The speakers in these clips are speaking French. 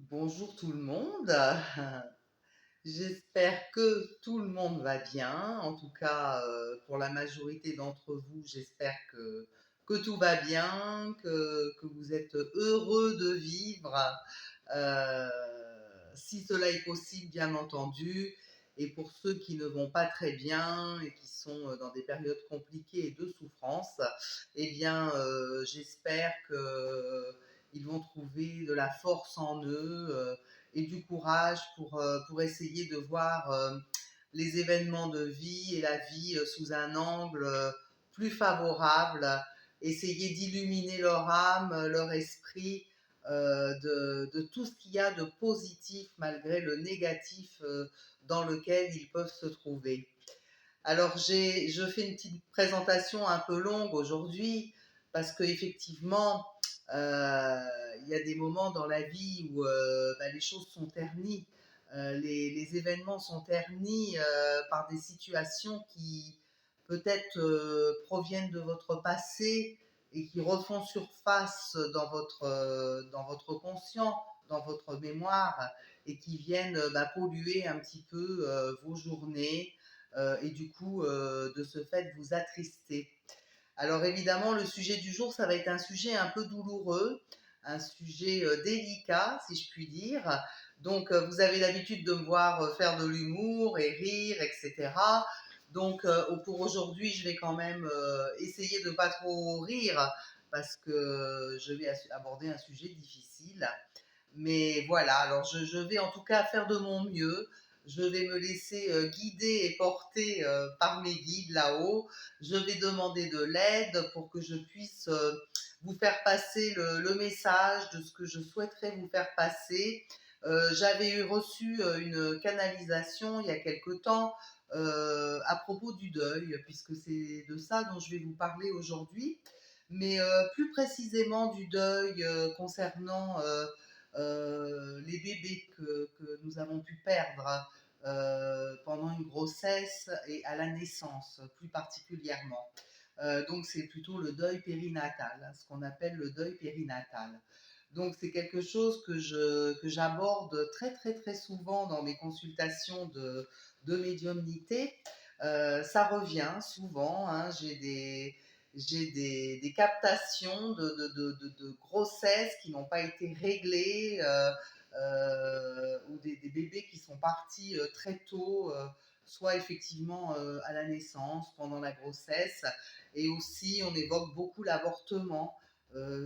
Bonjour tout le monde. J'espère que tout le monde va bien. En tout cas, pour la majorité d'entre vous, j'espère que tout va bien, que vous êtes heureux de vivre, euh, si cela est possible, bien entendu. Et pour ceux qui ne vont pas très bien et qui sont dans des périodes compliquées et de souffrance, eh bien, j'espère qu'ils vont trouver de la force en eux et du courage pour essayer de voir les événements de vie et la vie sous un angle plus favorable, essayer d'illuminer leur âme, leur esprit, de tout ce qu'il y a de positif malgré le négatif dans lequel ils peuvent se trouver. Alors je fais une petite présentation un peu longue aujourd'hui parce qu'effectivement, il y a des moments dans la vie où les choses sont ternies, les événements sont ternis par des situations qui peut-être proviennent de votre passé et qui refont surface dans votre conscient, dans votre mémoire et qui viennent polluer un petit peu vos journées et du coup, de ce fait, vous attrister. Alors évidemment, le sujet du jour, ça va être un sujet un peu douloureux, un sujet délicat, si je puis dire. Donc, vous avez l'habitude de me voir faire de l'humour et rire, etc. Donc, pour aujourd'hui, je vais quand même essayer de pas trop rire parce que je vais aborder un sujet difficile. Mais voilà, alors je vais en tout cas faire de mon mieux. Je vais me laisser guider et porter par mes guides là-haut. Je vais demander de l'aide pour que je puisse vous faire passer le message de ce que je souhaiterais vous faire passer. J'avais reçu une canalisation il y a quelque temps à propos du deuil, puisque c'est de ça dont je vais vous parler aujourd'hui, mais plus précisément du deuil concernant les bébés que nous avons pu perdre pendant une grossesse et à la naissance plus particulièrement. Donc c'est plutôt le deuil périnatal, hein, ce qu'on appelle le deuil périnatal. Donc c'est quelque chose que j'aborde très très très souvent dans mes consultations de médiumnité. Ça revient souvent, hein, j'ai des captations de grossesses qui n'ont pas été réglées ou des bébés qui sont partis très tôt, soit effectivement à la naissance, pendant la grossesse, et aussi on évoque beaucoup l'avortement.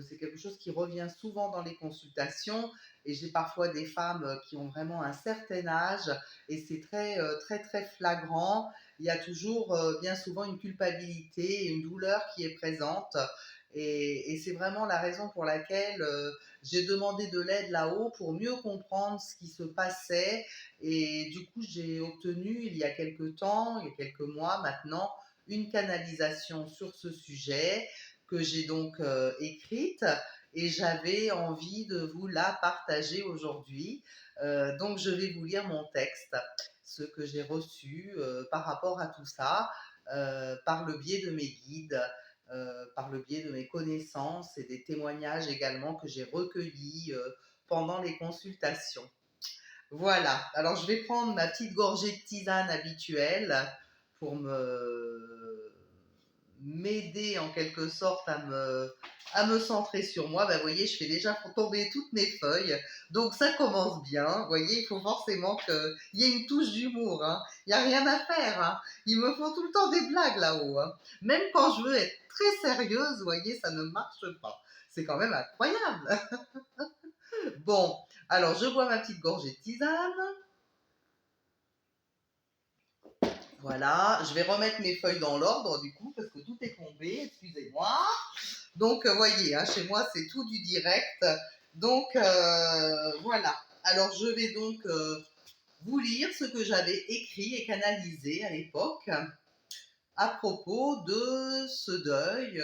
C'est quelque chose qui revient souvent dans les consultations et j'ai parfois des femmes qui ont vraiment un certain âge et c'est très très très flagrant. Il y a toujours bien souvent une culpabilité et une douleur qui est présente et c'est vraiment la raison pour laquelle j'ai demandé de l'aide là-haut pour mieux comprendre ce qui se passait et du coup j'ai obtenu il y a quelques temps, il y a quelques mois maintenant, une canalisation sur ce sujet que j'ai donc écrite et j'avais envie de vous la partager aujourd'hui. Donc je vais vous lire mon texte, ce que j'ai reçu par rapport à tout ça, par le biais de mes guides, par le biais de mes connaissances et des témoignages également que j'ai recueillis pendant les consultations. Voilà, alors je vais prendre ma petite gorgée de tisane habituelle pour m'aider en quelque sorte à me centrer sur moi. Vous voyez, je fais déjà tomber toutes mes feuilles. Donc ça commence bien. Vous voyez, il faut forcément qu'il y ait une touche d'humour, hein. Il n'y a rien à faire, hein. Ils me font tout le temps des blagues là-haut, hein. Même quand je veux être très sérieuse, vous voyez, ça ne marche pas. C'est quand même incroyable. Bon, alors je bois ma petite gorgée de tisane. Voilà, je vais remettre mes feuilles dans l'ordre du coup parce que tout est tombé, excusez-moi. Donc, voyez, hein, chez moi, c'est tout du direct. Donc, voilà. Alors, je vais donc vous lire ce que j'avais écrit et canalisé à l'époque à propos de ce deuil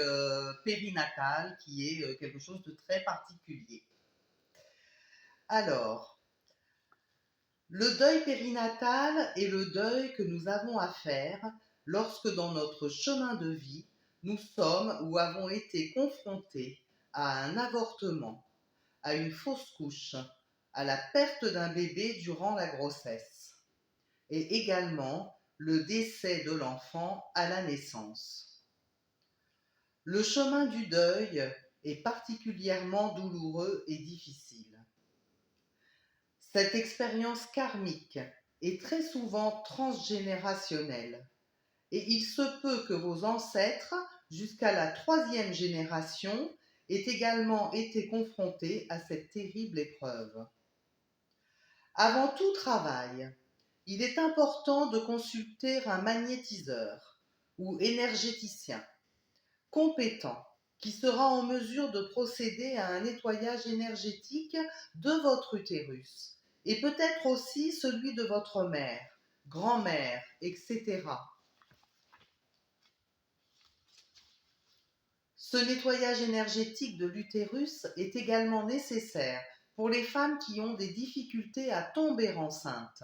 périnatal qui est quelque chose de très particulier. Alors, le deuil périnatal est le deuil que nous avons à faire lorsque dans notre chemin de vie, nous sommes ou avons été confrontés à un avortement, à une fausse couche, à la perte d'un bébé durant la grossesse et également le décès de l'enfant à la naissance. Le chemin du deuil est particulièrement douloureux et difficile. Cette expérience karmique est très souvent transgénérationnelle et il se peut que vos ancêtres, jusqu'à la 3e génération, aient également été confrontés à cette terrible épreuve. Avant tout travail, il est important de consulter un magnétiseur ou énergéticien compétent qui sera en mesure de procéder à un nettoyage énergétique de votre utérus et peut-être aussi celui de votre mère, grand-mère, etc. Ce nettoyage énergétique de l'utérus est également nécessaire pour les femmes qui ont des difficultés à tomber enceinte,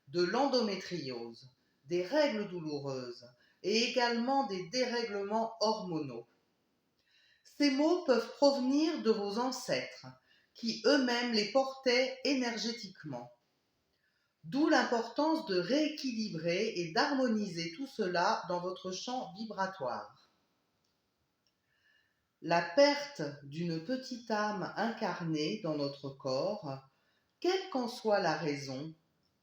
de l'endométriose, des règles douloureuses et également des dérèglements hormonaux. Ces maux peuvent provenir de vos ancêtres, qui eux-mêmes les portaient énergétiquement. D'où l'importance de rééquilibrer et d'harmoniser tout cela dans votre champ vibratoire. La perte d'une petite âme incarnée dans notre corps, quelle qu'en soit la raison,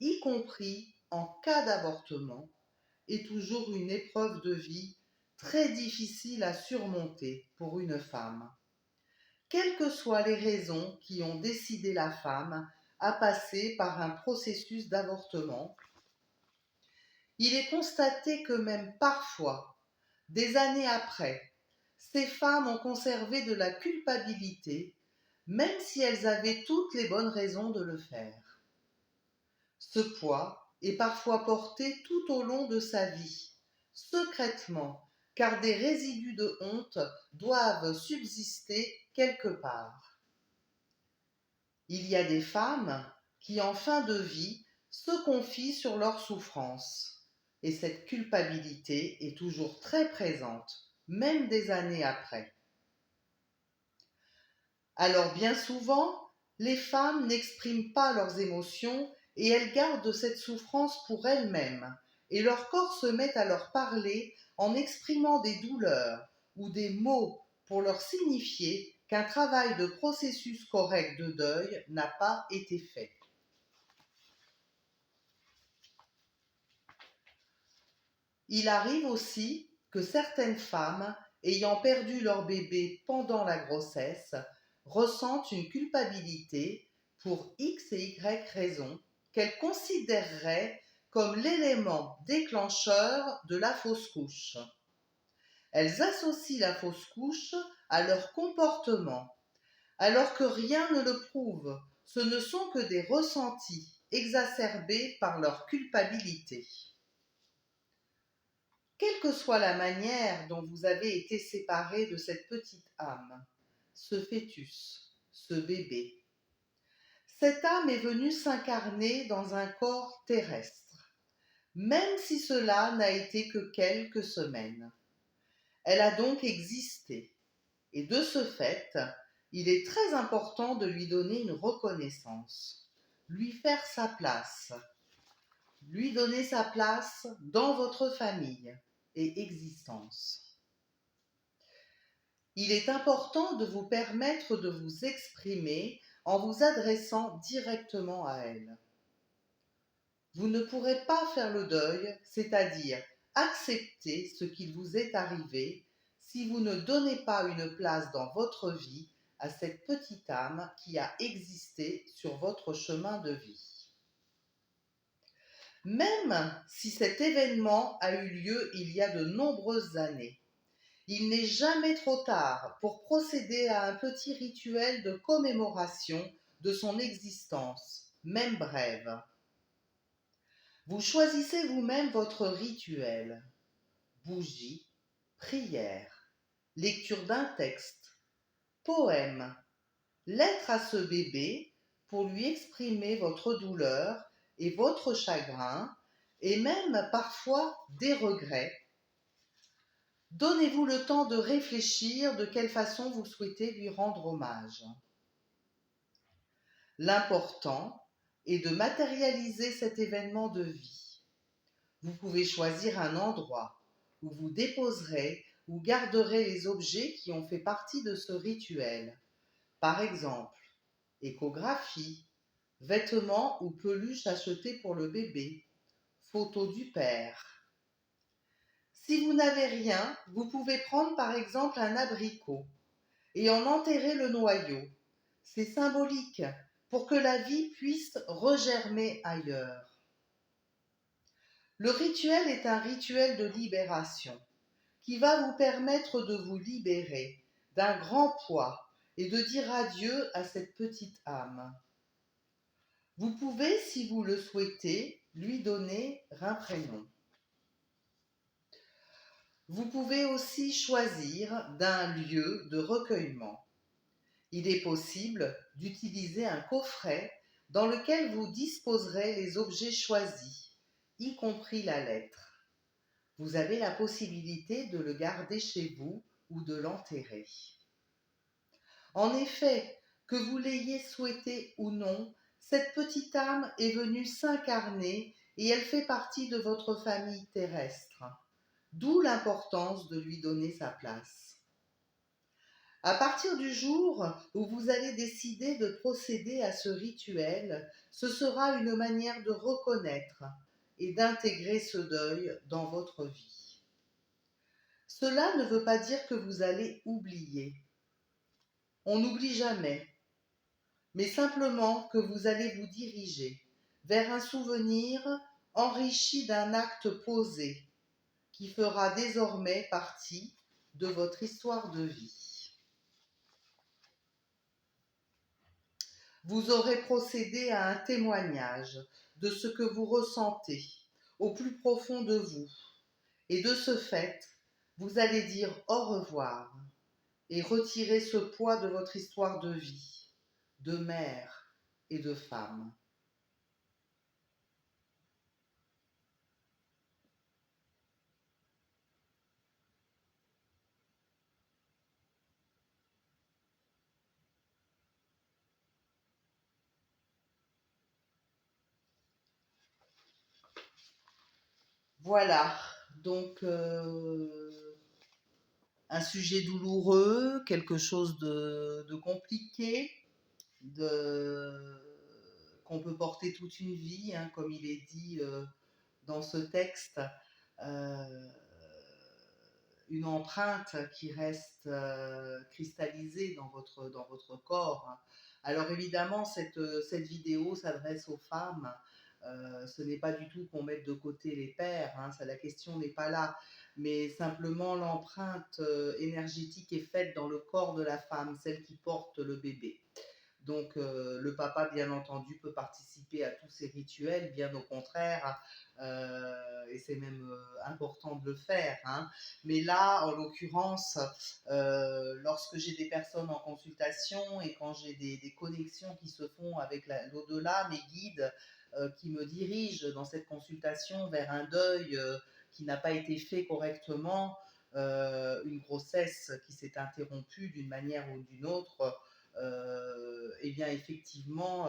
y compris en cas d'avortement, est toujours une épreuve de vie très difficile à surmonter pour une femme. Quelles que soient les raisons qui ont décidé la femme à passer par un processus d'avortement, il est constaté que même parfois, des années après, ces femmes ont conservé de la culpabilité, même si elles avaient toutes les bonnes raisons de le faire. Ce poids est parfois porté tout au long de sa vie, secrètement, car des résidus de honte doivent subsister quelque part. Il y a des femmes qui, en fin de vie, se confient sur leurs souffrances, et cette culpabilité est toujours très présente, même des années après. Alors bien souvent, les femmes n'expriment pas leurs émotions et elles gardent cette souffrance pour elles-mêmes, et leur corps se met à leur parler en exprimant des douleurs ou des mots pour leur signifier qu'un travail de processus correct de deuil n'a pas été fait. Il arrive aussi que certaines femmes, ayant perdu leur bébé pendant la grossesse, ressentent une culpabilité pour X et Y raisons qu'elles considéreraient comme l'élément déclencheur de la fausse couche. Elles associent la fausse couche à leur comportement, alors que rien ne le prouve. Ce ne sont que des ressentis exacerbés par leur culpabilité. Quelle que soit la manière dont vous avez été séparés de cette petite âme, ce fœtus, ce bébé, cette âme est venue s'incarner dans un corps terrestre, même si cela n'a été que quelques semaines. Elle a donc existé, et de ce fait, il est très important de lui donner une reconnaissance, lui faire sa place, lui donner sa place dans votre famille et existence. Il est important de vous permettre de vous exprimer en vous adressant directement à elle. Vous ne pourrez pas faire le deuil, c'est-à-dire accepter ce qui vous est arrivé, si vous ne donnez pas une place dans votre vie à cette petite âme qui a existé sur votre chemin de vie. Même si cet événement a eu lieu il y a de nombreuses années, il n'est jamais trop tard pour procéder à un petit rituel de commémoration de son existence, même brève. Vous choisissez vous-même votre rituel. Bougie, prière, lecture d'un texte, poème, lettre à ce bébé pour lui exprimer votre douleur et votre chagrin, et même parfois des regrets. Donnez-vous le temps de réfléchir de quelle façon vous souhaitez lui rendre hommage. L'important est de matérialiser cet événement de vie. Vous pouvez choisir un endroit où vous déposerez ou garderez les objets qui ont fait partie de ce rituel. Par exemple, échographie, vêtements ou peluches achetés pour le bébé, photo du père. Si vous n'avez rien, vous pouvez prendre par exemple un abricot et en enterrer le noyau. C'est symbolique pour que la vie puisse regermer ailleurs. Le rituel est un rituel de libération qui va vous permettre de vous libérer d'un grand poids et de dire adieu à cette petite âme. Vous pouvez, si vous le souhaitez, lui donner un prénom. Vous pouvez aussi choisir d'un lieu de recueillement. Il est possible d'utiliser un coffret dans lequel vous disposerez les objets choisis, y compris la lettre. Vous avez la possibilité de le garder chez vous ou de l'enterrer. En effet, que vous l'ayez souhaité ou non, cette petite âme est venue s'incarner et elle fait partie de votre famille terrestre, d'où l'importance de lui donner sa place. À partir du jour où vous allez décider de procéder à ce rituel, ce sera une manière de reconnaître et d'intégrer ce deuil dans votre vie. Cela ne veut pas dire que vous allez oublier. On n'oublie jamais, mais simplement que vous allez vous diriger vers un souvenir enrichi d'un acte posé qui fera désormais partie de votre histoire de vie. Vous aurez procédé à un témoignage de ce que vous ressentez au plus profond de vous. Et de ce fait, vous allez dire au revoir et retirer ce poids de votre histoire de vie, de mère et de femme. Voilà, donc un sujet douloureux, quelque chose de compliqué, qu'on peut porter toute une vie, hein, comme il est dit dans ce texte, euh, une empreinte qui reste cristallisée dans votre corps. Alors évidemment, cette vidéo s'adresse aux femmes. Ce n'est pas du tout qu'on mette de côté les pères, hein, ça, la question n'est pas là, mais simplement l'empreinte énergétique est faite dans le corps de la femme, celle qui porte le bébé. Donc le papa, bien entendu, peut participer à tous ces rituels, bien au contraire, et c'est même important de le faire. Hein. Mais là, en l'occurrence, lorsque j'ai des personnes en consultation et quand j'ai des connexions qui se font avec l'au-delà, mes guides qui me dirigent dans cette consultation vers un deuil qui n'a pas été fait correctement, une grossesse qui s'est interrompue d'une manière ou d'une autre, eh bien effectivement,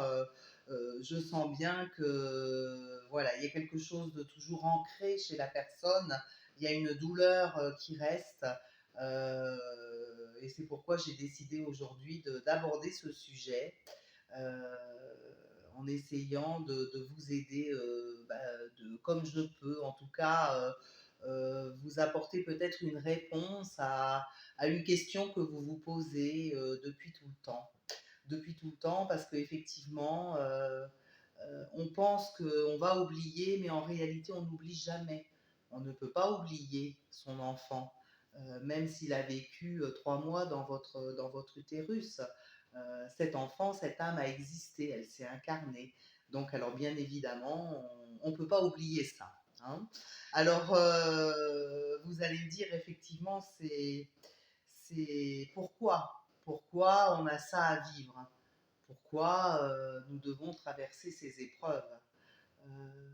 je sens bien que voilà, il y a quelque chose de toujours ancré chez la personne, il y a une douleur qui reste, euh, et c'est pourquoi j'ai décidé aujourd'hui d'aborder ce sujet. euh, En essayant de vous aider comme je peux, en tout cas, vous apporter peut-être une réponse à une question que vous vous posez depuis tout le temps. Depuis tout le temps, parce qu'effectivement, on pense qu'on va oublier, mais en réalité, on n'oublie jamais. On ne peut pas oublier son enfant, même s'il a vécu 3 mois dans votre utérus. Cet enfant, cette âme a existé, elle s'est incarnée. Donc, alors bien évidemment, on ne peut pas oublier ça. Hein. Alors, vous allez me dire, effectivement, c'est pourquoi on a ça à vivre, pourquoi nous devons traverser ces épreuves. Euh,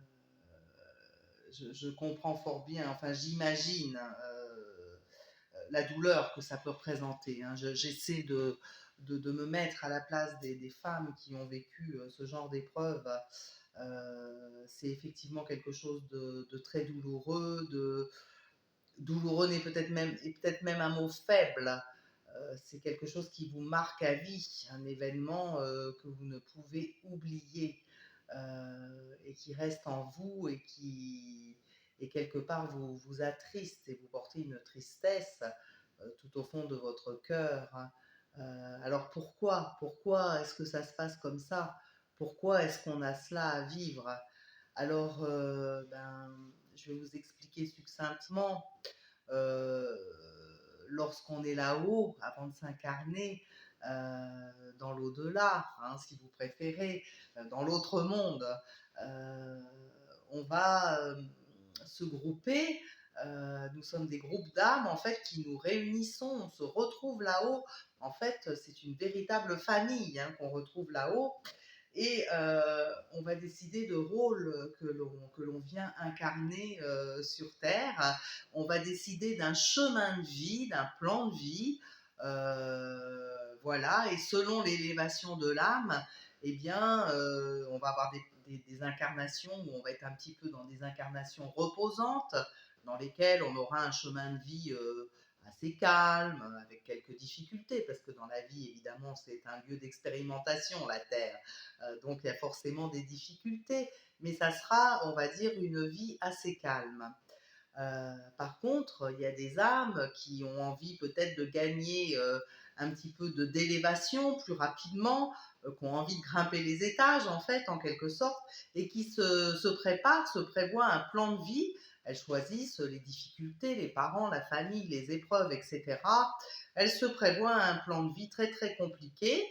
je comprends fort bien, enfin j'imagine la douleur que ça peut représenter. Hein. J'essaie de me mettre à la place des femmes qui ont vécu ce genre d'épreuve. C'est effectivement quelque chose de très douloureux, douloureux est peut-être même un mot faible. C'est quelque chose qui vous marque à vie, un événement que vous ne pouvez oublier et qui reste en vous et quelque part vous attriste et vous portez une tristesse tout au fond de votre cœur, hein. Alors pourquoi est-ce que ça se passe comme ça? Pourquoi est-ce qu'on a cela à vivre? Alors, je vais vous expliquer succinctement. Euh, Lorsqu'on est là-haut, avant de s'incarner dans l'au-delà, hein, si vous préférez, dans l'autre monde, euh, on va se grouper. Nous sommes des groupes d'âmes en fait qui nous réunissons, on se retrouve là-haut. En fait, c'est une véritable famille hein, qu'on retrouve là-haut et on va décider de rôles que l'on vient incarner sur Terre. On va décider d'un chemin de vie, d'un plan de vie. Voilà, et selon l'élévation de l'âme, eh bien, on va avoir des incarnations où on va être un petit peu dans des incarnations reposantes, dans lesquelles on aura un chemin de vie assez calme, avec quelques difficultés, parce que dans la vie, évidemment, c'est un lieu d'expérimentation, la Terre. Donc il y a forcément des difficultés, mais ça sera, on va dire, une vie assez calme. Par contre, il y a des âmes qui ont envie peut-être de gagner un petit peu d'élévation plus rapidement, qui ont envie de grimper les étages en fait, en quelque sorte, et qui se préparent, se prévoient un plan de vie. Elles choisissent les difficultés, les parents, la famille, les épreuves, etc. Elles se prévoient un plan de vie très très compliqué.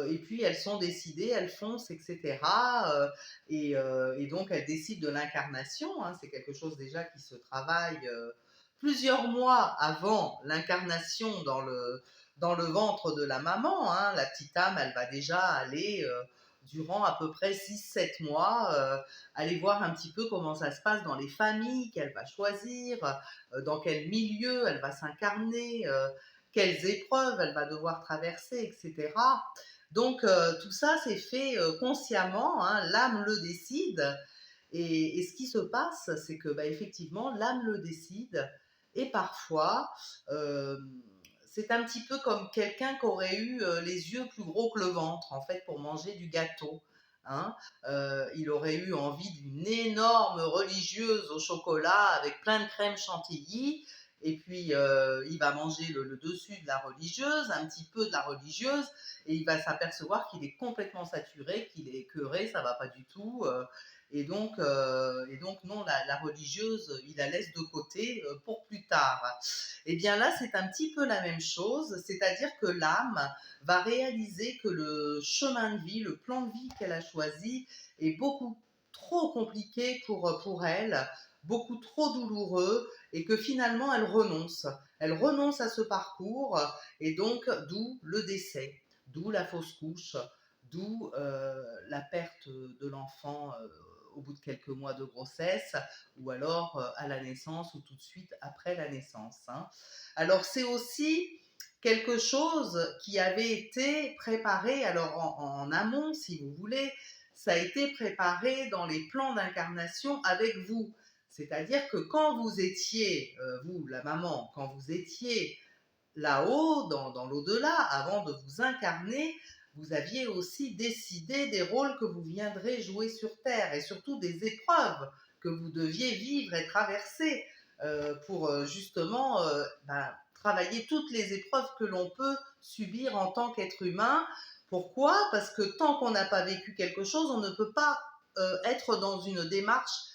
Et puis elles sont décidées, elles foncent, etc. Et donc, elle décide de l'incarnation. Hein, c'est quelque chose déjà qui se travaille plusieurs mois avant l'incarnation dans le ventre de la maman. Hein. La petite âme, elle va déjà aller, durant à peu près 6-7 mois, aller voir un petit peu comment ça se passe dans les familles qu'elle va choisir, dans quel milieu elle va s'incarner, quelles épreuves elle va devoir traverser, etc. Donc tout ça c'est fait consciemment, hein, l'âme le décide. Et ce qui se passe, c'est que effectivement, l'âme le décide. Et parfois, euh, c'est un petit peu comme quelqu'un qui aurait eu les yeux plus gros que le ventre, en fait, pour manger du gâteau. Hein. Il aurait eu envie d'une énorme religieuse au chocolat avec plein de crème chantilly. Et puis, il va manger le dessus de la religieuse, un petit peu de la religieuse, et il va s'apercevoir qu'il est complètement saturé, qu'il est écœuré, ça va pas du tout. Et donc non, la religieuse, il la laisse de côté pour plus tard. Et bien là, c'est un petit peu la même chose, c'est-à-dire que l'âme va réaliser que le chemin de vie, le plan de vie qu'elle a choisi est beaucoup trop compliqué pour elle, beaucoup trop douloureux, et que finalement elle renonce. Elle renonce à ce parcours, et donc d'où le décès, d'où la fausse couche, d'où la perte de l'enfant au bout de quelques mois de grossesse, ou alors à la naissance, ou tout de suite après la naissance. Hein. Alors c'est aussi quelque chose qui avait été préparé, alors en amont, si vous voulez, ça a été préparé dans les plans d'incarnation avec vous. C'est-à-dire que quand vous étiez, vous, la maman, quand vous étiez là-haut, dans l'au-delà, avant de vous incarner, vous aviez aussi décidé des rôles que vous viendrez jouer sur Terre et surtout des épreuves que vous deviez vivre et traverser pour justement travailler toutes les épreuves que l'on peut subir en tant qu'être humain. Pourquoi? Parce que tant qu'on n'a pas vécu quelque chose, on ne peut pas être dans une démarche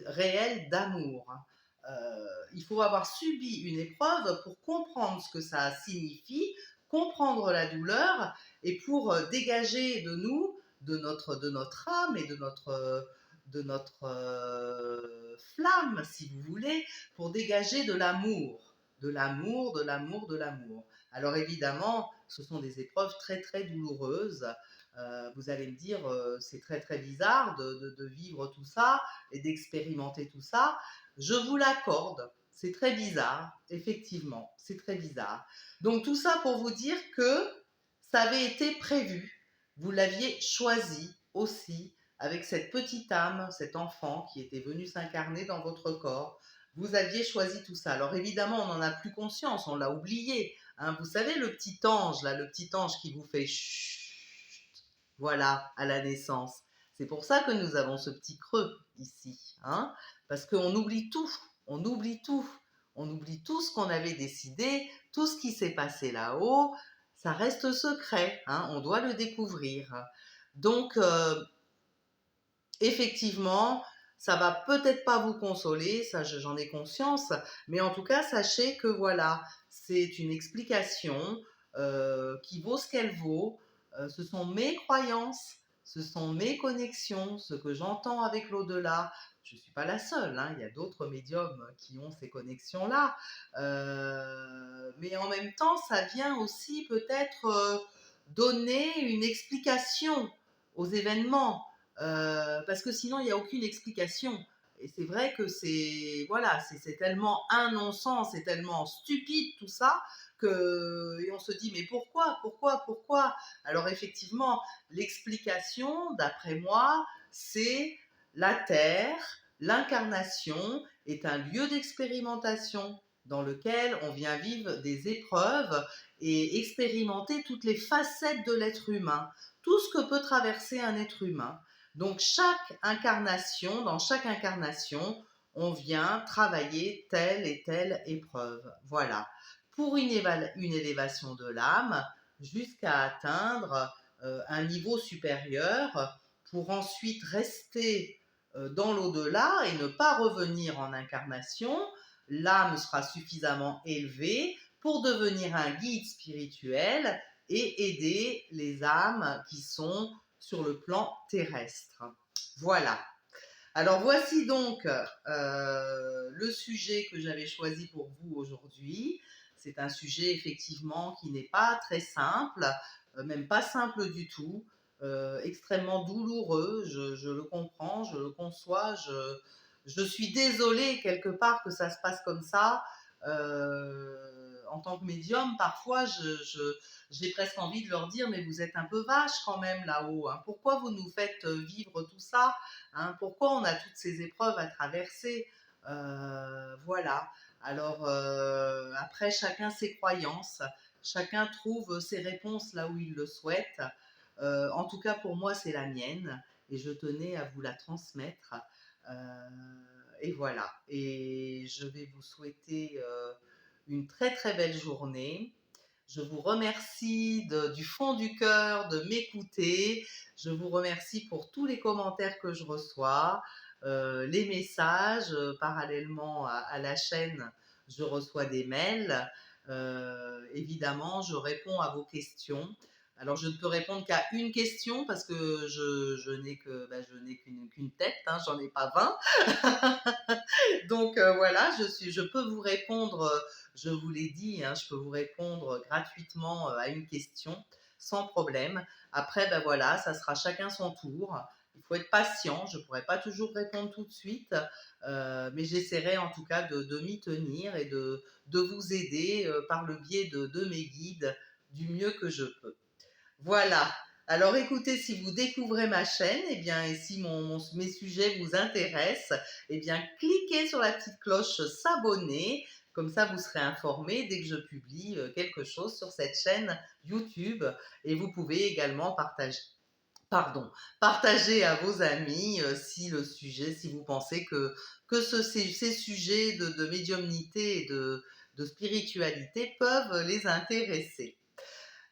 réelle d'amour. Il faut avoir subi une épreuve pour comprendre ce que ça signifie, comprendre la douleur et pour dégager de nous, de notre âme et de notre flamme, si vous voulez, pour dégager de l'amour, de l'amour, de l'amour, de l'amour. Alors évidemment, ce sont des épreuves très très douloureuses. Vous allez me dire, c'est très très bizarre de vivre tout ça et d'expérimenter tout ça. Je vous l'accorde, c'est très bizarre, effectivement, c'est très bizarre. Donc tout ça pour vous dire que ça avait été prévu. Vous l'aviez choisi aussi avec cette petite âme, cet enfant qui était venu s'incarner dans votre corps. Vous aviez choisi tout ça. Alors évidemment, on n'en a plus conscience, on l'a oublié. Hein. Vous savez, le petit ange, là, le petit ange qui vous fait chut, voilà, à la naissance. C'est pour ça que nous avons ce petit creux ici. Hein, parce qu'on oublie tout, on oublie tout. On oublie tout ce qu'on avait décidé, tout ce qui s'est passé là-haut, ça reste secret, hein, on doit le découvrir. Donc, effectivement, ça va peut-être pas vous consoler, ça j'en ai conscience, mais en tout cas, sachez que voilà, c'est une explication qui vaut ce qu'elle vaut. Ce sont mes croyances, ce sont mes connexions, ce que j'entends avec l'au-delà. Je ne suis pas la seule, hein, il y a d'autres médiums qui ont ces connexions-là. Mais en même temps, ça vient aussi peut-être donner une explication aux événements. Parce que sinon, il n'y a aucune explication. Et c'est vrai que c'est voilà, c'est tellement un non-sens, c'est tellement stupide tout ça et on se dit mais pourquoi. Alors effectivement, l'explication, d'après moi, c'est la Terre, l'incarnation est un lieu d'expérimentation dans lequel on vient vivre des épreuves et expérimenter toutes les facettes de l'être humain, tout ce que peut traverser un être humain. Donc dans chaque incarnation, on vient travailler telle et telle épreuve. Voilà. Pour une élévation de l'âme, jusqu'à atteindre un niveau supérieur, pour ensuite rester dans l'au-delà et ne pas revenir en incarnation. L'âme sera suffisamment élevée pour devenir un guide spirituel et aider les âmes qui sont sur le plan terrestre. Voilà. Alors voici donc le sujet que j'avais choisi pour vous aujourd'hui. C'est un sujet effectivement qui n'est pas très simple, même pas simple du tout, extrêmement douloureux, je le comprends, je le conçois, je suis désolée quelque part que ça se passe comme ça. En tant que médium, parfois j'ai presque envie de leur dire mais vous êtes un peu vaches quand même là-haut, hein. Pourquoi vous nous faites vivre tout ça, hein, pourquoi on a toutes ces épreuves à traverser, voilà. Alors après, chacun ses croyances, chacun trouve ses réponses là où il le souhaite. En tout cas, pour moi, c'est la mienne et je tenais à vous la transmettre. Et voilà. Et je vais vous souhaiter une très très belle journée. Je vous remercie du fond du cœur de m'écouter. Je vous remercie pour tous les commentaires que je reçois, les messages. Parallèlement à la chaîne, je reçois des mails. Évidemment, je réponds à vos questions. Alors, je ne peux répondre qu'à une question parce que je n'ai qu'une tête, hein, j'en ai pas 20. Donc voilà, je peux vous répondre, je vous l'ai dit, hein, je peux vous répondre gratuitement à une question sans problème. Après, ben voilà, ça sera chacun son tour. Il faut être patient, je ne pourrai pas toujours répondre tout de suite, mais j'essaierai en tout cas de m'y tenir et de vous aider par le biais de mes guides du mieux que je peux. Voilà. Alors écoutez, si vous découvrez ma chaîne, eh bien, et si mes sujets vous intéressent, eh bien, cliquez sur la petite cloche s'abonner. Comme ça, vous serez informé dès que je publie quelque chose sur cette chaîne YouTube. Et vous pouvez également partager à vos amis si vous pensez que ces sujets de médiumnité et de spiritualité peuvent les intéresser.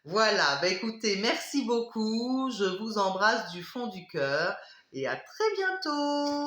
Voilà, bah écoutez, merci beaucoup, je vous embrasse du fond du cœur et à très bientôt.